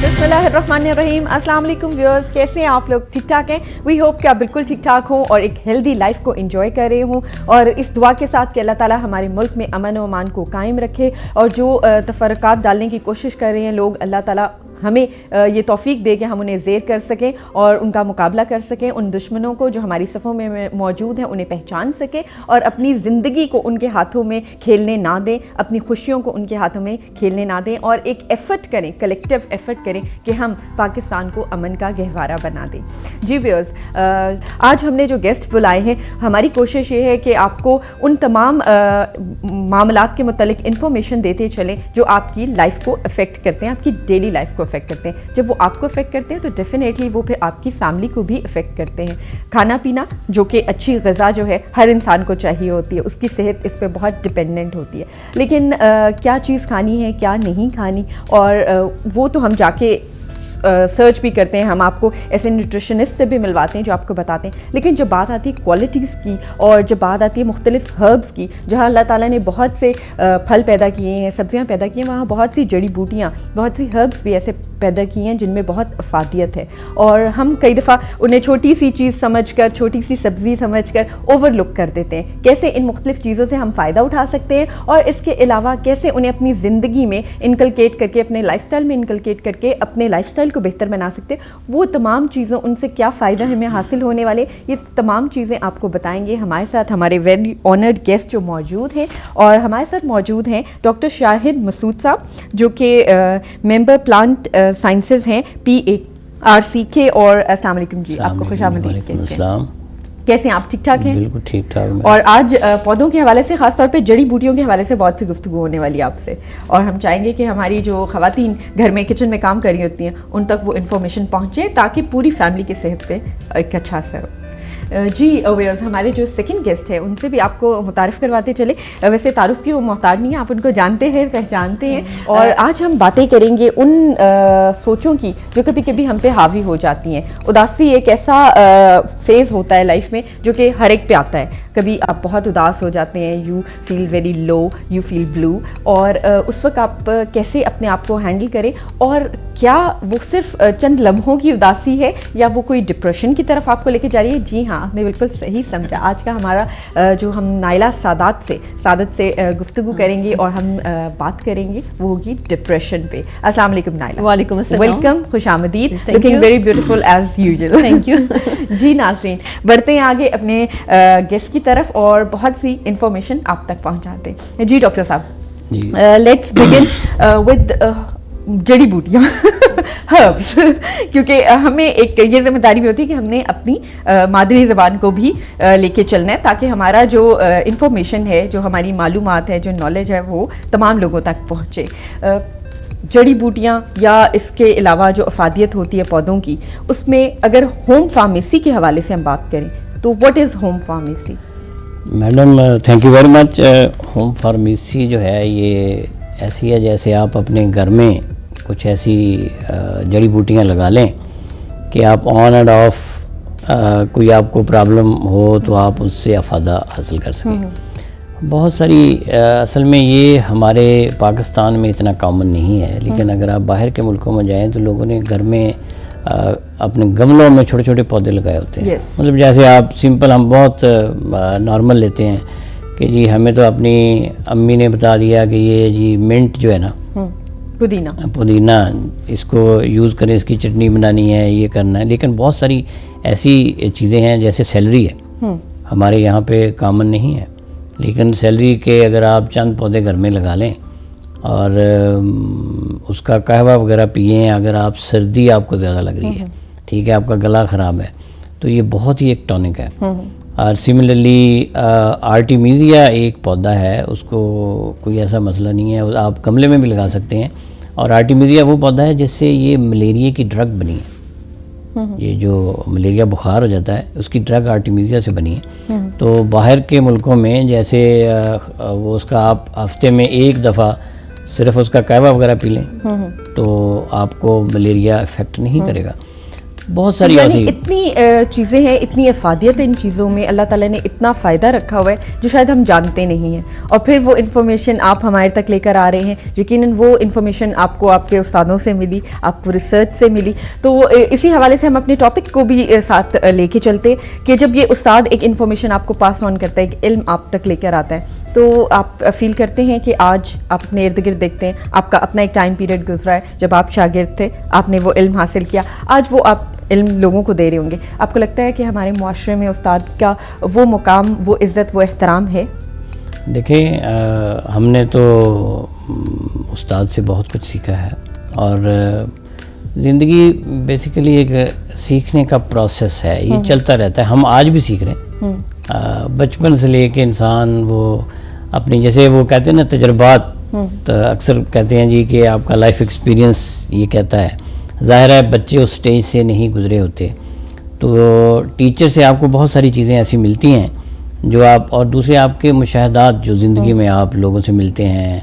बिस्मिल्लाहिर्रहमानिर्रहीम। अस्सलाम वालेकुम व्यूअर्स, कैसे हैं आप लोग? ठीक ठाक हैं? वी होप कि आप बिल्कुल ठीक ठाक हों और एक हेल्दी लाइफ को एंजॉय कर रहे हों, और इस दुआ के साथ कि अल्लाह ताला हमारे मुल्क में अमन और अमान को कायम रखे, और जो तफरक़ात डालने की कोशिश कर रहे हैं लोग, अल्लाह ताला हमें ये तौफीक दे कि हम उन्हें ज़ेर कर सकें और उनका मुकाबला कर सकें, उन दुश्मनों को जो हमारी सफ़ों में मौजूद हैं उन्हें पहचान सकें, और अपनी ज़िंदगी को उनके हाथों में खेलने ना दें, अपनी खुशियों को उनके हाथों में खेलने ना दें, और एक एफ़र्ट करें, कलेक्टिव एफ़र्ट करें कि हम पाकिस्तान को अमन का गहवारा बना दें। जी व्यूअर्स, आज हमने जो गेस्ट बुलाए हैं, हमारी कोशिश ये है कि आपको उन तमाम मामलात के मुतालिक इन्फॉर्मेशन देते चलें जो आपकी लाइफ को अफेक्ट करते हैं, आपकी डेली लाइफ को अफेक्ट करते हैं। जब वो आपको अफेक्ट करते हैं तो डेफिनेटली वो फिर आपकी फैमिली को भी अफेक्ट करते हैं। खाना पीना, जो कि अच्छी ग़िज़ा जो है हर इंसान को चाहिए होती है, उसकी सेहत इस पर बहुत डिपेंडेंट होती है, लेकिन क्या चीज़ खानी है, क्या नहीं खानी, और वो तो हम जाके सर्च भी करते हैं, हम आपको ऐसे न्यूट्रिशनिस्ट से भी मिलवाते हैं जो आपको बताते हैं। लेकिन जब बात आती है क्वालिटीज़ की, और जब बात आती है मुख्तलिफ हर्ब्स की, जहाँ अल्लाह ताला ने बहुत से फल पैदा किए हैं, सब्जियाँ पैदा की हैं, वहाँ बहुत सी जड़ी बूटियाँ, बहुत सी हर्ब्स भी ऐसे पैदा की हैं जिनमें बहुत अफादियत है, और हम कई दफ़ा उन्हें छोटी सी चीज़ समझकर, छोटी सी सब्ज़ी समझकर ओवरलुक कर देते हैं। कैसे इन मुख्तलिफ चीज़ों से हम फ़ायदा उठा सकते हैं, और इसके अलावा कैसे उन्हें अपनी ज़िंदगी में इनकलकेट करके, अपने लाइफस्टाइल में इनकलकेट करके अपने लाइफस्टाइल को बेहतर बना सकते हैं, वो तमाम चीज़ों, उनसे क्या फ़ायदा हमें हासिल होने वाले, ये तमाम चीज़ें आपको बताएंगे हमारे साथ हमारे वेरी ऑनर्ड गेस्ट जो मौजूद हैं। और हमारे साथ मौजूद हैं डॉक्टर शाहिद मसूद साहब, जो कि मेंबर प्लांट साइंसेज हैं PARCK। और अस्सलाम वालेकुम जी, आपको खुशामदीद कहते हैं। कैसे हैं आप? ठीक ठाक हैं? बिल्कुल ठीक ठाक। और आज पौधों के हवाले से, ख़ास तौर पे जड़ी बूटियों के हवाले से बहुत सी गुफ्तगू होने वाली है आपसे, और हम चाहेंगे कि हमारी जो ख़वातीन घर में किचन में काम कर रही होती हैं उन तक वो इन्फॉर्मेशन पहुँचे, ताकि पूरी फैमिली की सेहत पे एक अच्छा असर हो। जी व्यूअर्स, हमारे जो सेकंड गेस्ट हैं उनसे भी आपको मुतारिफ़ करवाते चले। वैसे तारुफ की वो मोहताज नहीं है, आप उनको जानते हैं, पहचानते हैं, और आज हम बातें करेंगे उन सोचों की जो कभी कभी हम पे हावी हो जाती हैं। उदासी एक ऐसा फेज़ होता है लाइफ में जो कि हर एक पे आता है। कभी आप बहुत उदास हो जाते हैं, you feel very low, you feel blue, और उस वक्त आप कैसे अपने आप को हैंडल करें, और क्या वो सिर्फ चंद लम्हों की उदासी है या वो कोई डिप्रेशन की तरफ आपको लेके जा रही है? जी हाँ, आपने बिल्कुल सही समझा। आज का हमारा जो हम नाइला सादत से गुफ्तगू करेंगे और हम बात करेंगे वो होगी डिप्रेशन पे। अस्सलाम वालेकुम नाइला। वालेकुम अस्सलाम। वेलकम, खुशामदीद, looking very beautiful as usual. Thank you. जी नाज़रीन, बढ़ते हैं आगे अपने गेस्ट की तरफ और बहुत सी इंफॉर्मेशन आप तक पहुंचाते हैं। जी डॉक्टर साहब, लेट्स बिगिन विद जड़ी बूटियाँ हर्ब्स, क्योंकि हमें एक ये जिम्मेदारी भी होती है कि हमने अपनी मादरी ज़बान को भी लेके चलना है, ताकि हमारा जो इंफॉर्मेशन है, जो हमारी मालूमात है, जो नॉलेज है, वो तमाम लोगों तक पहुँचे। जड़ी बूटियाँ या इसके अलावा जो अफादियत होती है पौधों की, उसमें अगर होम फार्मेसी के हवाले से हम बात करें तो what is home pharmacy? Madam thank you very much. Home pharmacy जो है ये ऐसी है जैसे आप अपने घर में कुछ ऐसी जड़ी बूटियाँ लगा लें कि आप ऑन एंड ऑफ कोई आपको प्रॉब्लम हो तो आप उससे अफादा हासिल कर सकें। बहुत सारी असल में ये हमारे पाकिस्तान में इतना कॉमन नहीं है, लेकिन अगर आप बाहर के मुल्कों में जाएं तो लोगों ने घर में अपने गमलों में छोटे छोटे पौधे लगाए होते हैं। मतलब जैसे आप सिंपल, हम बहुत नॉर्मल लेते हैं कि जी हमें तो अपनी अम्मी ने बता दिया कि ये जी मिंट जो है ना, पुदीना इसको यूज़ करें, इसकी चटनी बनानी है, ये करना है। लेकिन बहुत सारी ऐसी चीज़ें हैं जैसे सैलरी है, हमारे यहाँ पे कॉमन नहीं है, लेकिन सैलरी के अगर आप चंद पौधे घर में लगा लें और उसका कहवा वगैरह पिए, अगर आप सर्दी आपको ज़्यादा लग रही है, ठीक है, आपका गला ख़राब है, तो ये बहुत ही एक टॉनिक है। और सिमिलरली आर्टिमीजिया एक पौधा है, उसको कोई ऐसा मसला नहीं है, आप गमले में भी लगा सकते हैं। और आर्टिमीजिया वो पौधा है जिससे ये मलेरिया की ड्रग बनी है। ये जो मलेरिया बुखार हो जाता है उसकी ड्रग आर्टिमीजिया से बनी है। तो बाहर के मुल्कों में जैसे वो उसका आप हफ्ते में एक दफ़ा सिर्फ उसका कहवा वगैरह पी लें तो आपको मलेरिया इफ़ेक्ट नहीं करेगा। बहुत सारी ऐसी इतनी चीज़ें हैं, इतनी अफादियत है इन चीज़ों में, अल्लाह ताला ने इतना फ़ायदा रखा हुआ है जो शायद हम जानते नहीं हैं। اور پھر وہ انفارمیشن آپ ہمارے تک لے کر آ رہے ہیں. یقیناً وہ انفارمیشن آپ کو آپ کے استادوں سے ملی, آپ کو ریسرچ سے ملی. تو اسی حوالے سے ہم اپنے ٹاپک کو بھی ساتھ لے کے چلتے کہ جب یہ استاد ایک انفارمیشن آپ کو پاس آن کرتا ہے, ایک علم آپ تک لے کر آتا ہے, تو آپ فیل کرتے ہیں کہ آج آپ اپنے ارد گرد دیکھتے ہیں آپ کا اپنا ایک ٹائم پیریڈ گزرا ہے جب آپ شاگرد تھے, آپ نے وہ علم حاصل کیا, آج وہ آپ علم لوگوں کو دے رہے ہوں گے. آپ کو لگتا ہے کہ ہمارے معاشرے میں استاد کا وہ مقام, وہ عزت, وہ احترام ہے؟ دیکھیں ہم نے تو استاد سے بہت کچھ سیکھا ہے, اور زندگی بیسیکلی ایک سیکھنے کا پروسیس ہے, یہ چلتا رہتا ہے. ہم آج بھی سیکھ رہے ہیں, بچپن سے لے کے انسان وہ اپنی, جیسے وہ کہتے ہیں نا تجربات, تو اکثر کہتے ہیں جی کہ آپ کا لائف ایکسپیرینس یہ کہتا ہے. ظاہر ہے بچے اس سٹیج سے نہیں گزرے ہوتے, تو ٹیچر سے آپ کو بہت ساری چیزیں ایسی ملتی ہیں جو آپ, اور دوسرے آپ کے مشاہدات جو زندگی میں آپ لوگوں سے ملتے ہیں,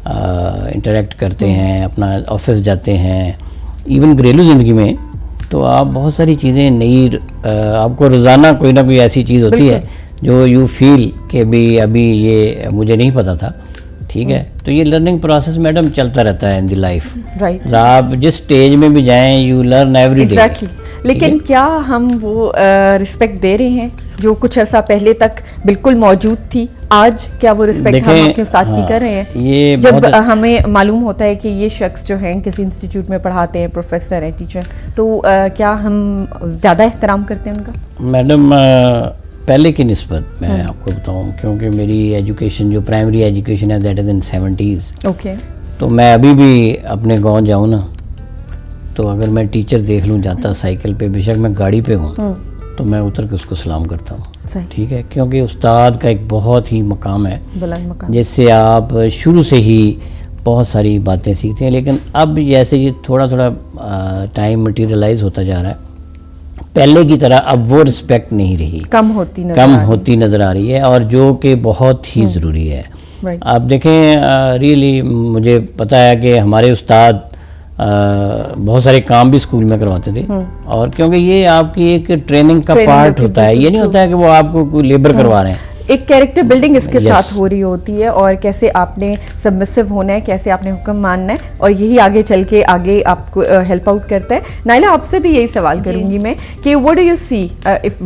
انٹریکٹ کرتے ہیں, اپنا آفس جاتے ہیں, ایون گھریلو زندگی میں, تو آپ بہت ساری چیزیں نئی, آپ کو روزانہ کوئی نہ کوئی ایسی چیز ہوتی ہے جو یو فیل کہ ابھی یہ مجھے نہیں پتہ تھا. ٹھیک ہے, تو یہ لرننگ پروسیس میڈم چلتا رہتا ہے ان دی لائف. آپ جس اسٹیج میں بھی جائیں یو لرن ایوری ڈے. لیکن کیا ہم وہ رسپیکٹ دے رہے ہیں جو کچھ ایسا پہلے تک بالکل موجود تھی, آج کیا وہ رسپیکٹ ہم اپنے استاد کی کر رہے ہیں؟ جب ہمیں معلوم ہوتا ہے کہ یہ شخص جو ہیں کسی انسٹیٹیوٹ میں پڑھاتے ہیں, پروفیسر ہیں, ٹیچر, تو کیا ہم زیادہ احترام کرتے ہیں ان کا؟ میڈم پہلے کی نسبت میں آپ کو بتاؤں, کیونکہ میری ایجوکیشن جو پرائمری ایجوکیشن ہے that is in 70s. Okay. تو میں ابھی بھی اپنے گاؤں جاؤں نا, تو اگر میں ٹیچر دیکھ لوں جاتا سائیکل پہ, بے شک میں گاڑی پہ ہوں, تو میں اتر کے اس کو سلام کرتا ہوں. ٹھیک ہے, کیونکہ استاد کا ایک بہت ہی مقام ہے جس سے آپ شروع سے ہی بہت ساری باتیں سیکھتے ہیں. لیکن اب جیسے یہ تھوڑا تھوڑا ٹائم مٹیریلائز ہوتا جا رہا ہے, پہلے کی طرح اب وہ رسپیکٹ نہیں رہی, کم ہوتی نظر آ رہی ہے, اور جو کہ بہت ہی ضروری ہے. آپ دیکھیں ریئلی مجھے پتہ ہے کہ ہمارے استاد بہت سارے کام بھی اسکول میں کرواتے تھے, اور کیونکہ یہ آپ کی ایک ٹریننگ کا پارٹ ہوتا ہے, یہ نہیں ہوتا ہے کہ وہ آپ کو کوئی لیبر کروا رہے ہیں. ایک کیریکٹر بلڈنگ اس کے ساتھ ہو رہی ہوتی ہے, اور کیسے آپ نے سبمسو ہونا ہے, کیسے آپ نے حکم ماننا ہے, اور یہی آگے چل کے آگے آپ کو ہیلپ آؤٹ کرتا ہے. نائلہ آپ سے بھی یہی سوال کروں گی میں کہ what do you see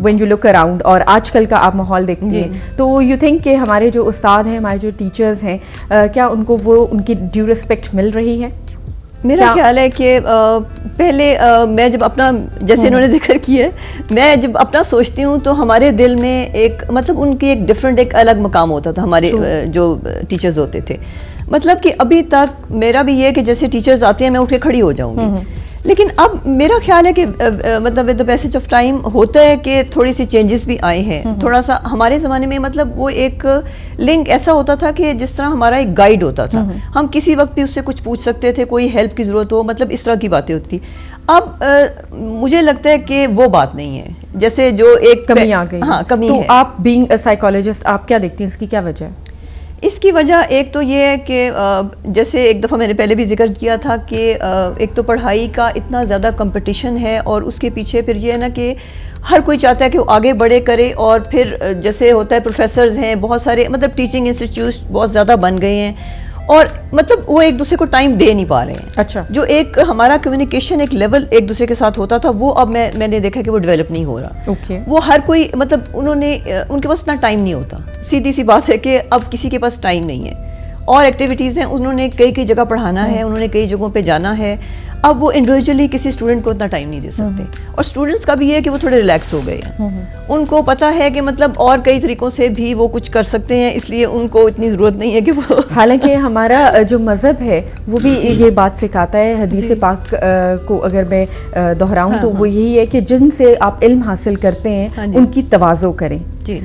when you look around, اور آج کل کا آپ ماحول دیکھتے ہیں, تو یو تھنک کہ ہمارے جو استاد ہیں, ہمارے جو ٹیچرز ہیں, کیا ان کو وہ ان کی ڈیو رسپیکٹ مل رہی ہے؟ میرا خیال ہے کہ پہلے میں جب اپنا, جیسے انہوں نے ذکر کیا ہے, میں جب اپنا سوچتی ہوں تو ہمارے دل میں ایک مطلب ان کی ایک ڈفرینٹ, ایک الگ مقام ہوتا تھا ہمارے جو ٹیچرز ہوتے تھے. مطلب کہ ابھی تک میرا بھی یہ کہ جیسے ٹیچرز آتے ہیں میں اٹھ کے کھڑی ہو جاؤں گی, لیکن اب میرا خیال ہے کہ مطلب with the passage of time ہوتا ہے کہ تھوڑی سی چینجز بھی آئے ہیں. تھوڑا سا ہمارے زمانے میں مطلب وہ ایک لنک ایسا ہوتا تھا کہ جس طرح ہمارا ایک گائیڈ ہوتا تھا, ہم کسی وقت بھی اس سے کچھ پوچھ سکتے تھے, کوئی ہیلپ کی ضرورت ہو, مطلب اس طرح کی باتیں ہوتی تھی. اب مجھے لگتا ہے کہ وہ بات نہیں ہے, جیسے جو ایک کمی آ گئی. ہاں کمی ہے. تو آپ بینگ اے سائیکالوجسٹ آپ کیا دیکھتی ہیں, اس کی کیا وجہ ہے؟ اس کی وجہ ایک تو یہ ہے کہ جیسے ایک دفعہ میں نے پہلے بھی ذکر کیا تھا کہ ایک تو پڑھائی کا اتنا زیادہ کمپٹیشن ہے, اور اس کے پیچھے پھر یہ ہے نا کہ ہر کوئی چاہتا ہے کہ وہ آگے بڑھے کرے, اور پھر جیسے ہوتا ہے پروفیسرز ہیں بہت سارے, مطلب ٹیچنگ انسٹیٹیوٹس بہت زیادہ بن گئے ہیں, اور مطلب وہ ایک دوسرے کو ٹائم دے نہیں پا رہے ہیں. اچھا. جو ایک ہمارا کمیونیکیشن ایک لیول ایک دوسرے کے ساتھ ہوتا تھا, وہ اب میں نے دیکھا کہ وہ ڈیولپ نہیں ہو رہا. وہ ہر کوئی مطلب ان کے پاس اتنا ٹائم نہیں ہوتا. سیدھی سی بات ہے کہ اب کسی کے پاس ٹائم نہیں ہے, اور ایکٹیویٹیز ہیں, انہوں نے کئی جگہ پڑھانا ہے, انہوں نے کئی جگہوں پہ جانا ہے. اب وہ انڈیویجولی کسی اسٹوڈنٹ کو اتنا ٹائم نہیں دے سکتے, اور اسٹوڈنٹس کا بھی یہ ہے کہ وہ تھوڑے ریلیکس ہو گئے ہیں, ان کو پتہ ہے کہ مطلب اور کئی طریقوں سے بھی وہ کچھ کر سکتے ہیں, اس لیے ان کو اتنی ضرورت نہیں ہے کہ وہ. حالانکہ ہمارا جو مذہب ہے وہ بھی یہ بات سکھاتا ہے, حدیث پاک کو اگر میں دہراؤں تو وہ یہی ہے کہ جن سے آپ علم حاصل کرتے ہیں ان کی تواضع کریں,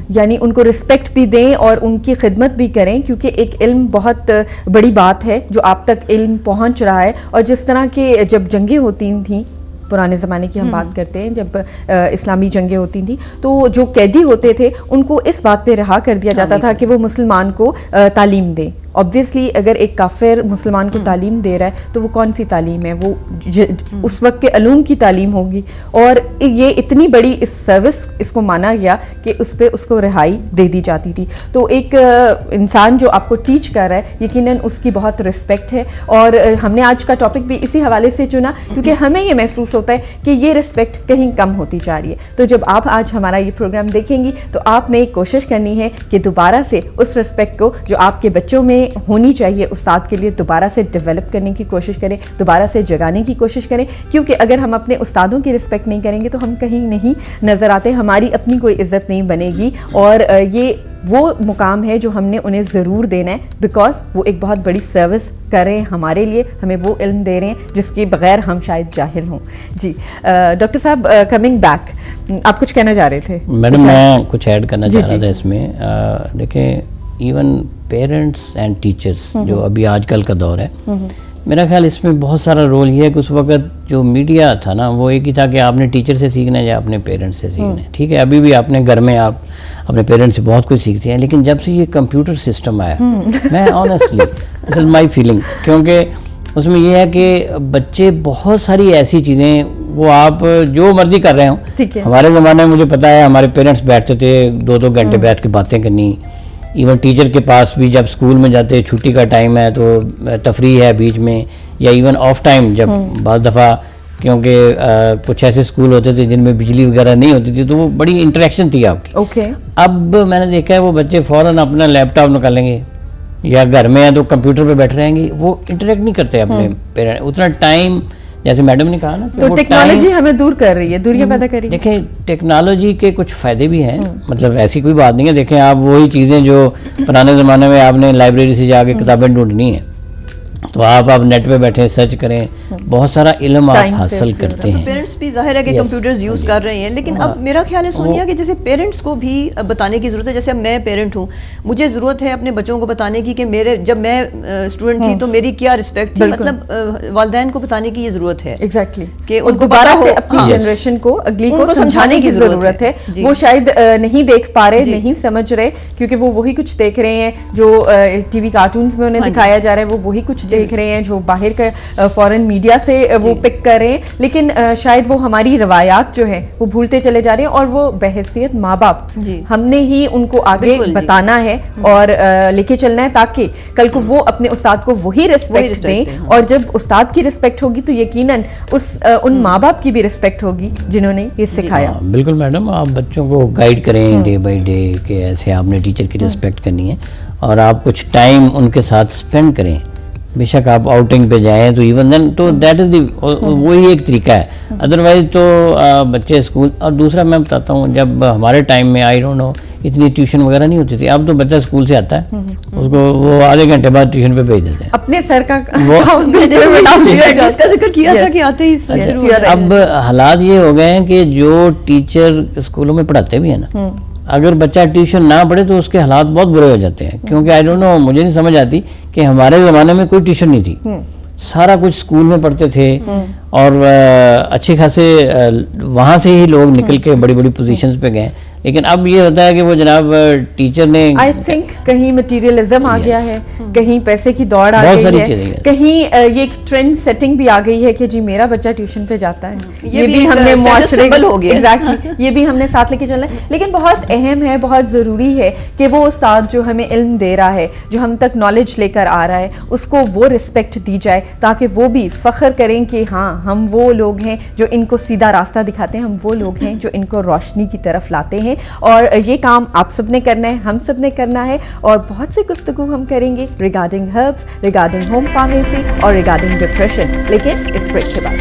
یعنی ان کو رسپیکٹ بھی دیں اور ان کی خدمت بھی کریں, کیونکہ ایک علم بہت بڑی بات ہے جو آپ تک علم پہنچ رہا ہے. اور جس طرح کے جب جنگیں ہوتی تھیں پرانے زمانے کی ہم بات کرتے ہیں, جب اسلامی جنگیں ہوتی تھیں تو جو قیدی ہوتے تھے ان کو اس بات پہ رہا کر دیا جاتا تھا کہ وہ مسلمان کو تعلیم دیں, ऑब्वियसली अगर एक काफिर मुसलमान को तालीम दे रहा है तो वो कौन सी तालीम है, वो उस वक्त के अलूम की तालीम होगी, और ये इतनी बड़ी इस सर्विस इसको माना गया कि उस पर उसको रिहाई दे दी जाती थी। तो एक इंसान जो आपको टीच कर रहा है यकीनन उसकी बहुत रिस्पेक्ट है, और हमने आज का टॉपिक भी इसी हवाले से चुना क्योंकि हमें ये महसूस होता है कि ये रिस्पेक्ट कहीं कम होती जा रही है। तो जब आप आज हमारा ये प्रोग्राम देखेंगी तो आपने कोशिश करनी है कि दोबारा से उस रिस्पेक्ट को जो आपके बच्चों में होनी चाहिए उस्ताद के लिए दोबारा से डेवलप करने की कोशिश करें, दोबारा से जगाने की कोशिश करें, क्योंकि अगर हम अपने उस्तादों की रिस्पेक्ट नहीं करेंगे तो हम कहीं नहीं नज़र आते, हमारी अपनी कोई इज़्ज़त नहीं बनेगी। और ये वो मुकाम है जो हमने उन्हें ज़रूर देना है, बिकॉज वो एक बहुत बड़ी सर्विस कर रहे हैं हमारे लिए, हमें वो इल्म दे रहे हैं जिसके बगैर हम शायद जाहिल हों। जी डॉक्टर साहब, कमिंग बैक, आप कुछ कहना चाह रहे थे? मैडम मैं कुछ ऐड करना चाह रहा था इसमें। देखें इवन पेरेंट्स एंड टीचर्स जो अभी आजकल का दौर है, मेरा ख्याल इसमें बहुत सारा रोल ये है कि उस वक्त जो मीडिया था ना वो एक ही था कि आपने टीचर से सीखना है या अपने पेरेंट्स से सीखना है। ठीक है, अभी भी आपने घर में आप अपने पेरेंट्स से बहुत कुछ सीखते हैं, लेकिन जब से ये कंप्यूटर सिस्टम आया, मैं honestly this is my feeling, क्योंकि उसमें ये है कि बच्चे बहुत सारी ऐसी चीज़ें वो आप जो मर्जी कर रहे हो। हमारे ज़माने में मुझे पता है हमारे पेरेंट्स बैठते थे 2-2 घंटे बैठ के बातें करनी, इवन टीचर के पास भी जब स्कूल में जाते छुट्टी का टाइम है तो तफरीह है बीच में, या इवन ऑफ टाइम जब बाज़ दफ़ा, क्योंकि कुछ ऐसे स्कूल होते थे जिनमें बिजली वगैरह नहीं होती थी तो वो बड़ी इंटरेक्शन थी आपकी। अब मैंने देखा है वो बच्चे फ़ौरन अपना लैपटॉप निकालेंगे या घर में है तो कंप्यूटर पे बैठे रहेंगे, वो इंटरेक्ट नहीं करते अपने पेरेंट्स उतना टाइम, जैसे मैडम ने कहा ना, तो टेक्नोलॉजी हमें दूर कर रही है, दूरियां पैदा कर रही है। देखें टेक्नोलॉजी के कुछ फ़ायदे भी हैं, मतलब ऐसी कोई बात नहीं है। देखें आप वही चीज़ें जो पुराने ज़माने में आपने लाइब्रेरी से जाके किताबें ढूंढनी है तो आप नेट पे बैठे सर्च करें, बहुत सारा इल्म आप हासिल करते हैं। तो पेरेंट्स भी जाहिर है कि कंप्यूटर्स यूज़ कर रहे हैं, लेकिन अब मेरा ख्याल है सोनिया कि जैसे पेरेंट्स को भी बताने की ज़रूरत है। जैसे अब मैं पेरेंट हूँ, मुझे ज़रूरत है अपने बच्चों को बताने की कि मेरे जब मैं स्टूडेंट थी तो मेरी क्या रिस्पेक्ट थी, मतलब वालिदैन को बताने की ये ज़रूरत है एग्जैक्टली कि उनको दोबारा से अपनी जनरेशन को अगली को समझाने की ज़रूरत है। वो शायद नहीं देख पा रहे, नहीं समझ रहे, क्योंकि वो वही कुछ देख रहे हैं जो टीवी कार्टून्स में उन्हें दिखाया जा रहा है, वो वही कुछ देख रहे हैं जो बाहर का फॉरेन मीडिया से वो पिक कर रहे हैं, लेकिन शायद वो हमारी रवायात जो है वो भूलते चले जा रहे हैं, और वो बहैसियत माँ बाप हमने ही उनको आगे बताना है और लेके चलना है ताकि कल को वो अपने उस्ताद को वही रिस्पेक्ट दें, और जब उस्ताद की रिस्पेक्ट होगी तो यकीनन उन माँ बाप की भी रिस्पेक्ट होगी जिन्होंने ये सिखाया। बिल्कुल मैडम, आप बच्चों को गाइड करें डे बाई डे कि ऐसे आपने टीचर की रिस्पेक्ट करनी है, और आप कुछ टाइम उनके साथ स्पेंड करें। बेशक आप आउटिंग पे जाएं तो इवन देन तो दैट इज़ वही एक तरीका है, अदरवाइज तो बच्चे स्कूल। और दूसरा मैं बताता हूँ, जब हमारे टाइम में आई डोंट नो इतनी ट्यूशन वगैरह नहीं होती थी, अब तो बच्चा स्कूल से आता है उसको वो आधे घंटे बाद ट्यूशन पे भेज देते हैं। अपने सर का इसका जिक्र किया था कि आते ही शुरू। अब हालात ये हो गए हैं कि जो टीचर स्कूलों में पढ़ाते भी है ना, अगर बच्चा ट्यूशन ना पढ़े तो उसके हालात बहुत बुरे हो जाते हैं, क्योंकि आई डोंट नो मुझे नहीं समझ आती कि हमारे ज़माने में कोई ट्यूशन नहीं थी, सारा कुछ स्कूल में पढ़ते थे, और अच्छे खासे वहाँ से ही लोग निकल के बड़ी बड़ी पोजीशंस पे गए। लेकिन अब ये होता है कि वो जनाब टीचर ने आई थिंक कहीं मटीरियलिज्म आ गया है, कहीं पैसे की दौड़ आ गई है, कहीं ये एक ट्रेंड सेटिंग भी आ गई है कि जी मेरा बच्चा ट्यूशन पे जाता है, ये भी हमने मुआशरे हो गया एग्जैक्टली ये भी हमने साथ लेके चलना है। लेकिन बहुत अहम है, बहुत ज़रूरी है कि वो उस्ताद जो हमें इल्म दे रहा है, जो हम तक नॉलेज लेकर आ रहा है, उसको वो रिस्पेक्ट दी जाए ताकि वो भी फ़ख्र करें कि हाँ हम वो लोग हैं जो इनको सीधा रास्ता दिखाते हैं, हम वो लोग हैं जो इनको रोशनी की तरफ लाते हैं। और ये काम आप सब ने करना है, हम सब ने करना है, और बहुत सी गुफ्तगू हम करेंगे regarding herbs, regarding home pharmacy और रिगार्डिंग डिप्रेशन, लेकिन इस ब्रेक के बाद।